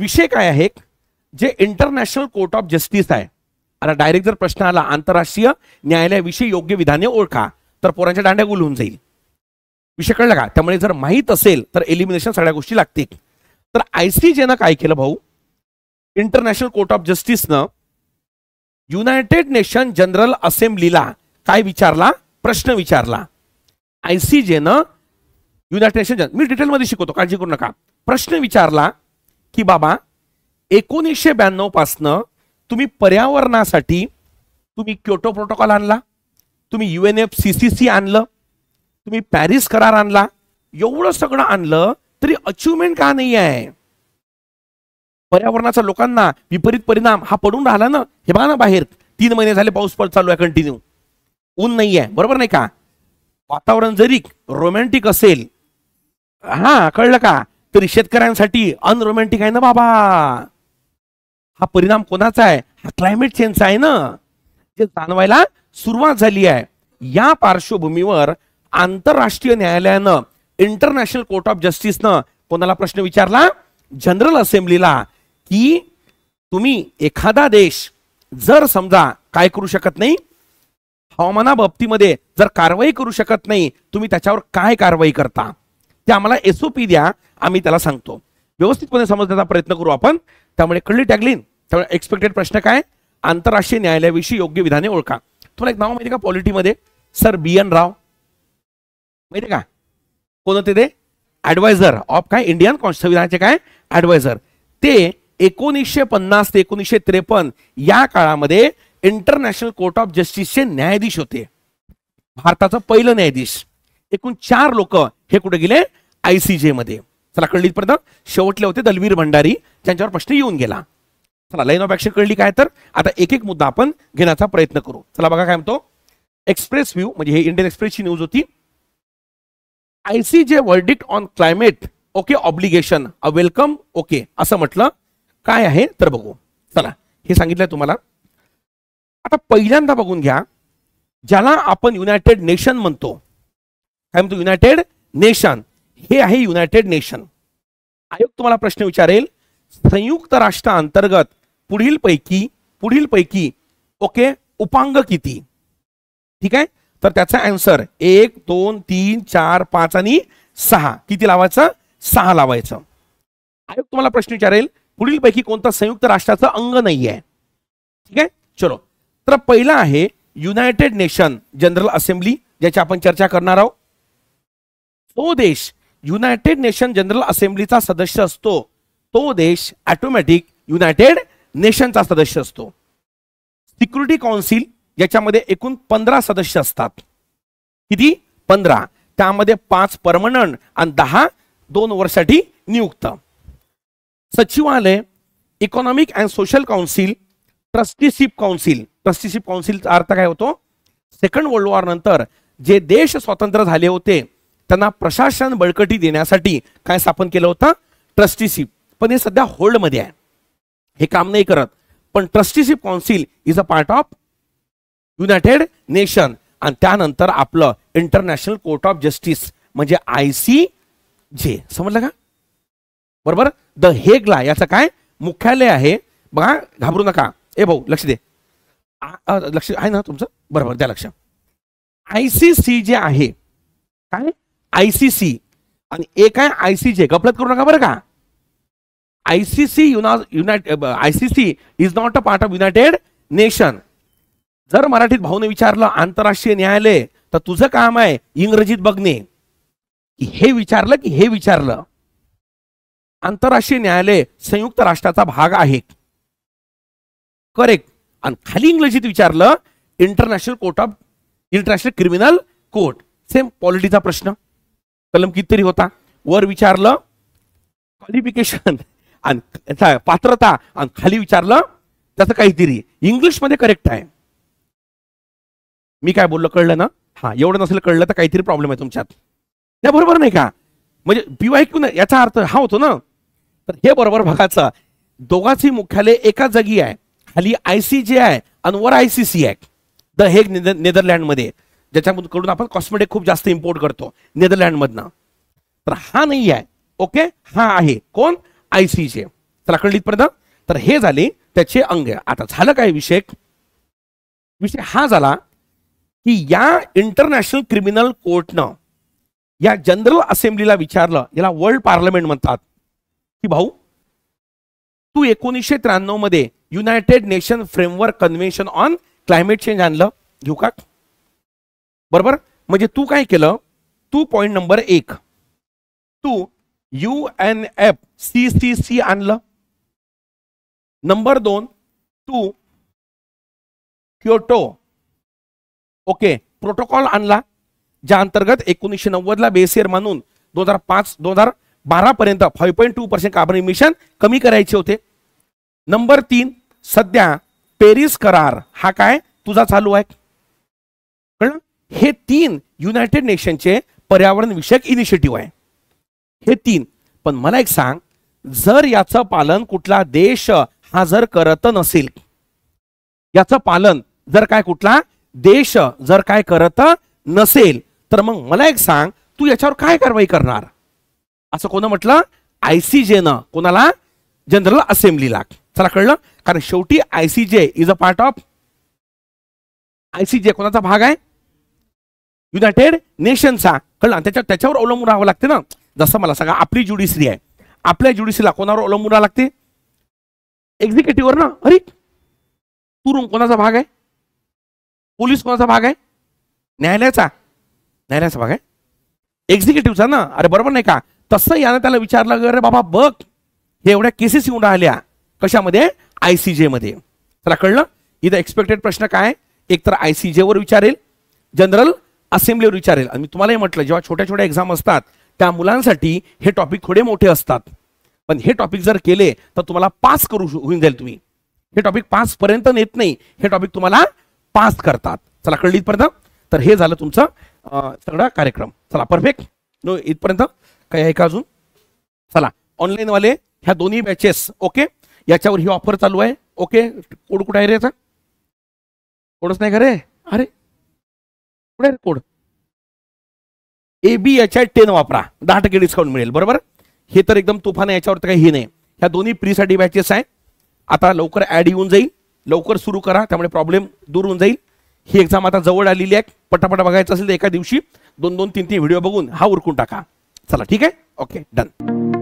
विषय काय आहे, जे इंटरनॅशनल कोर्ट ऑफ जस्टिस आहे. आता डायरेक्ट जर प्रश्न आला आंतरराष्ट्रीय न्यायालयाविषयी योग्य विधाने ओळखा, तर पोरांच्या दांड्या गुल होऊन जाईल. विषय कळला का? त्यामुळे जर माहीत असेल तर एलिमिनेशन सगळ्या गोष्टी लागतील. तर आयसीजेनं काय केलं भाऊ, इंटरनॅशनल कोर्ट ऑफ जस्टिसनं युनायटेड नेशन जनरल असेंब्लीला काय विचारला, प्रश्न विचारला. आयसीजेनं युनायटेड नेशन, मी डिटेलमध्ये शिकवतो, काळजी करू नका. प्रश्न विचारला की बाबा 1992 पासनं तुम्ही पर्यावरणासाठी तुम्ही क्योटो प्रोटोकॉल आणला, तुम्ही UNFCCC आणलं, तुम्ही पॅरिस करार आणला, एवढं सगळं आणलं तरी अचिव्हमेंट का नाही आहे? पर्यावरणाचा लोकांना विपरीत परिणाम हा पडून राहिला ना. हे बघा ना, बाहेर 3 महिने झाले पाऊस चालू आहे कंटिन्यू, ऊन नाही आहे, बरोबर नाही का? वातावरण जरी रोमॅन्टिक असेल, हा कळलं का, तरी शेतकऱ्यांसाठी अनरोमॅन्टिक आहे ना बाबा. हा परिणाम कोणाचा आहे? हा क्लायमेट चेंजचा आहे ना, जे जाणवायला सुरुवात झाली आहे. या पार्श्वभूमीवर आंतरराष्ट्रीय न्यायालयानं इंटरनॅशनल कोर्ट ऑफ जस्टिसनं कोणाला प्रश्न विचारला? जनरल असेंब्लीला, की तुम्ही एखादा देश जर समजा काय करू शकत नाही, हवामाना बाबतीमध्ये जर कारवाई करू शकत नाही, तुम्ही त्याच्यावर काय कारवाई करता ते आम्हाला SOP द्या, आम्ही त्याला सांगतो. व्यवस्थितपणे समजण्याचा प्रयत्न करू आपण. त्यामुळे कळली टॅगलाईन. त्यामुळे एक्सपेक्टेड प्रश्न काय? आंतरराष्ट्रीय न्यायालयाविषयी योग्य विधाने ओळखा. तुम्हाला एक नाव माहिती का पॉलिटीमध्ये? सर BN राव, माहिती का? कोण होते ते? ऍडवायझर ऑफ काय, इंडियन संविधानाचे काय ऍडवायझर. ते 1950 ते 1953 या काळामध्ये इंटरनॅशनल कोर्ट ऑफ जस्टिसचे न्यायाधीश होते. भारताचं पहिलं न्यायाधीश. एकूण 4 लोक हे कुठे गेले? ICJ मध्ये. चला कळली पर्यंत. शेवटले होते दलवीर भंडारी, ज्यांच्यावर प्रश्न येऊन गेला. चला लाईन ऑफ ऍक्शन कळली काय? तर आता एक एक मुद्दा आपण घेण्याचा प्रयत्न करू. चला बघा काय म्हणतो. एक्सप्रेस व्ह्यू म्हणजे हे इंडियन एक्सप्रेसची न्यूज होती. ICJ verdict on climate okay obligation a welcome okay असं म्हटलं. काय आहे तर बघू. चला हे सांगितलंय तुम्हाला. आता पहिल्यांदा बघून घ्या, ज्याला आपण युनायटेड नेशन म्हणतो. काय म्हणतो? United nation. हे आहे युनायटेड नेशन. आयोग तुम्हाला प्रश्न विचारेल, संयुक्त राष्ट्र अंतर्गत पुढील पैकी ओके उपांग किती? ठीक आहे, तर त्याचा आन्सर 1 2 3 4 5 आणि 6. किती लावायचं? 6 लावायचं. आयोग तुम्हाला प्रश्न विचारेल, पुढील पैकी कोणतं संयुक्त राष्ट्राचं अंग नाही आहे? ठीक आहे, चलो. तर पहिला आहे युनायटेड नेशन जनरल असेंब्ली, ज्याची आपण चर्चा करणार आहोत. तो देश युनायटेड नेशन जनरल असेंब्लीचा सदस्य असतो, तो देश ऑटोमॅटिक युनायटेड नेशनचा सदस्य असतो. सिक्युरिटी काउन्सिल याच्यामध्ये एकूण 15 सदस्य असतात. किती? 15. त्यामध्ये 5 परमनंट आणि 10 2 वर्षासाठी नियुक्त. सचिवालय, economic and social council, trusteeship council. Trusteeship काउन्सिलचा अर्थ काय होतो? सेकंड वर्ल्ड वॉर नंतर जे देश स्वतंत्र झाले होते त्यांना प्रशासन बळकटी देण्यासाठी काय स्थापन केलं होतं? ट्रस्टीशिप. पण हे सध्या होल्डमध्ये आहे, हे काम नाही करत. पण trusteeship council is a part of United nation. आणि त्यानंतर आपलं इंटरनॅशनल कोर्ट ऑफ जस्टिस म्हणजे ICJ. समजलं का? बरोबर. द हेगला याचं काय मुख्यालय आहे? बघा, घाबरू नका. ए भाऊ लक्ष दे, लक्ष आहे ना तुमचं? बरोबर, द्या लक्ष. ICC जे आहे काय? ICC आणि एक आहे ICJ. गफलत करू नका बरं का. ICC is not a part of United nation. जर मराठीत भाऊने विचारलं आंतरराष्ट्रीय न्यायालय, तर तुझं काम आहे इंग्रजीत बघणे की हे विचारलं की हे विचारलं. आंतरराष्ट्रीय न्यायालय संयुक्त राष्ट्राचा भाग आहे, करेक्ट. आणि खाली इंग्रजीत विचारलं इंटरनॅशनल क्रिमिनल कोर्ट. सेम पॉलिटीचा प्रश्न, कलम कितीतरी होता. वर विचारलं क्वालिफिकेशन आणि पात्रता, आणि खाली विचारलं त्याचं काहीतरी. इंग्लिशमध्ये करेक्ट आहे. मी काय बोललो कळलं ना? हा, एवढं नसेल कळलं तर काहीतरी प्रॉब्लेम आहे तुमच्यात. त्या बरोबर नाही का? म्हणजे PYQ याचा अर्थ हा होतो ना. तर हे बरोबर बघायचं. दोघांची मुख्यालय एकाच जागी आहे. खाली ICJ आहे आणि वर ICC आहे. द हेग नेदरलँडमध्ये, ज्याच्याकडून आपण कॉस्मेटिक खूप जास्त इम्पोर्ट करतो नेदरलँड मधनं. तर हा नाही आहे. ओके, हा आहे कोण? ICJ. चला कळली इथपर्यंत. तर हे झाले त्याचे अंग. आता झालं काय विषय हा झाला की या इंटरनॅशनल क्रिमिनल कोर्टनं या जनरल असेंब्लीला विचारलं, याला वर्ल्ड पार्लमेंट म्हणतात, की भाऊ तू 1993 मध्ये United nation framework convention on climate change आणलं, घेऊ का? बरोबर. म्हणजे तू काय केलं, तू पॉइंट नंबर 1 तू UNFCCC आणलं. नंबर 2 तू क्योटो ओके प्रोटोकॉल आणला, ज्या अंतर्गत 1990 ला बेस इयर मानून 2005-2012 पर्यंत 5.2% कार्बन इमिशन कमी करायचे होते. नंबर 3 सध्या पॅरिस करार हा काय तुझा चालू आहे. कळलं? हे 3 युनायटेड नेशनचे पर्यावरण विषयक इनिशिएटिव्ह आहे, हे 3. पण मला एक सांग, जर याचं पालन कुठला देश हा जर करत नसेल, याचं पालन जर काय कुठला देश जर काय करत नसेल, तर मग मला एक सांग, तू याच्यावर काय कारवाई करणार? असं कोण म्हटलं? ICJ. कोणाला? जनरल असेंब्लीला. चला कळलं. कारण शेवटी ICJ is a part of ICJ कोणाचा भाग आहे? युनायटेड नेशनचा. कळलं? त्याच्यावर अवलंबून राहावं लागते ना. जसं मला सांगा, आपली ज्युडिशरी आहे, आपल्या ज्युडिशरीला कोणावर अवलंबून राहावं लागते? एक्झिक्युटिव्हवर ना. अरे तू कोणाचा भाग आहे? पोलीस कोणाचा भाग आहे? न्यायालयाचा भाग आहे, एक्झिक्युटिव्हचा ना. अरे बरोबर नाही का? तसं यानं त्याला विचारलं, अरे बाबा बघ हे एवढ्या केसेस येऊन राहिल्या कशामध्ये? ICJ मध्ये. चला कळलं. इथं एक्सपेक्टेड प्रश्न काय? एक तर ICJ वर विचारेल, जनरल असेंब्लीवर विचारेल. आणि मी तुम्हालाही म्हटलं, जेव्हा छोट्या छोट्या एक्झाम असतात त्या मुलांसाठी हे टॉपिक थोडे मोठे असतात, पण हे टॉपिक जर केले तर तुम्हाला पास होऊन जाईल. तुम्ही हे टॉपिक 5 पर्यंत नेत नाही, हे टॉपिक तुम्हाला पास करतात. चला कळली इथपर्यंत. तर हे झालं तुमचं सगळा कार्यक्रम. चला परफेक्ट. नो इथपर्यंत काही आहे का अजून? चला ऑनलाईन वाले ह्या दोन्ही बॅचेस ओके, याच्यावर ही ऑफर चालू आहे. ओके कोड कुठे आहे रे? याचा कोडच नाही का रे? अरे कुठे आहे कोड? ABHI10 वापरा, 10% डिस्काउंट मिळेल. बरोबर. हे तर एकदम तुफान आहे, याच्यावर तर काही हे नाही. ह्या दोन्ही प्रीसाठी बॅचेस आहे. आता लवकर ऍड येऊन जाईल, लवकर सुरू करा, त्यामुळे प्रॉब्लेम दूर होऊन जाईल. ही एक्झाम आता जवळ आलेली आहे. पटापट बघायचं असेल तर एका दिवशी 2-2, 3-3 व्हिडिओ बघून हा उरकून टाका. चला ठीक आहे. Okay done.